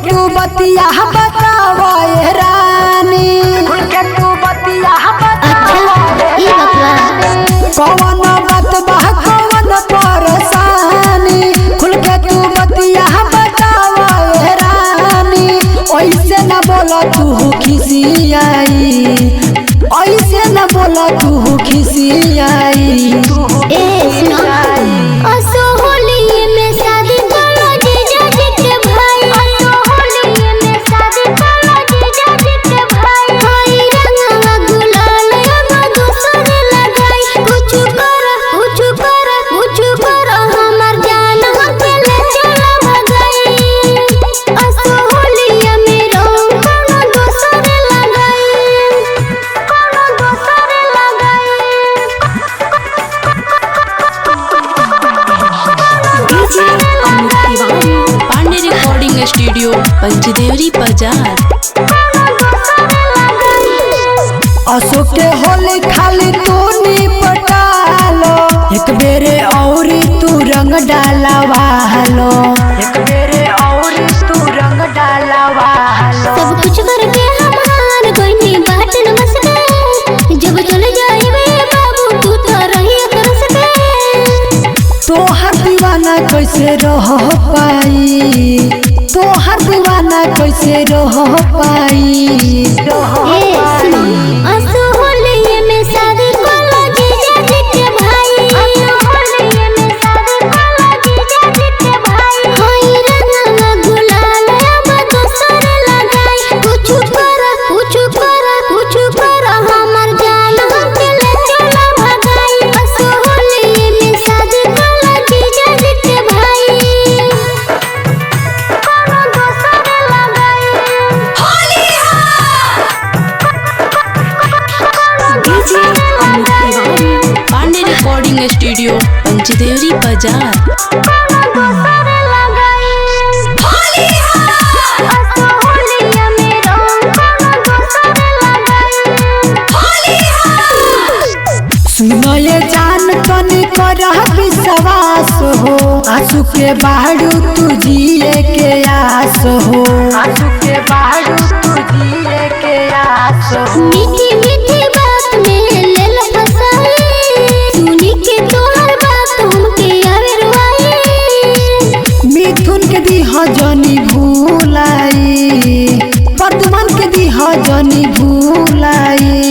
तू बतिया बतावा ए रानी, खुल के तू बतिया बतावा ए रानी। कौन बात बा कौन परेशानी, खुल के तू बतिया बतावा ए रानी। ऐसे न बोला तू खिसियाई, ऐसे न बोला तू खिसियाई। पांडे रिकॉर्डिंग स्टूडियो पंचदेवरी बाजार। अशोक के होली खाली तू निपटालो, एक बेरे औरी तू रंग डालवालो, एक बेरे औरी तू रंग डालवालो। सब कुछ करके हमार कोई नहीं बात न बस के, जब चले जाइबे बाबू तू तो रही तरस के। तोहर दीवाना कैसे रह पाई, तोहर दीवाना कैसे रह पाई। असोहलिये में शादी कोला जीजा जी के भाई, असोहलिये में शादी कोला जीजा जी के भाई। होई रंगवा गुलाल अब दोसर लगाई, कुछ कर हमर जान हमके ले चला भगाई। असोहलिये में शादी कोला जीजा जी के भाई, कोनो दोसर लगाई। होली पांडे रिकॉर्डिंग स्टूडियो पंचदेवरी बाजार। सुनो ये जान तनी करह विश्वास हो, आंसू के बाड़ू तू जिए के आस हो, आंसू के बाड़ू तू जिए के आस हो। मीठी मीठी बात में ले लो फसाई, सुनी के तोहर बात हमके आवे रुआई। मिथुन के दीहा जनी भूलाई, वर्तमान के दीहा जनी भूलाई।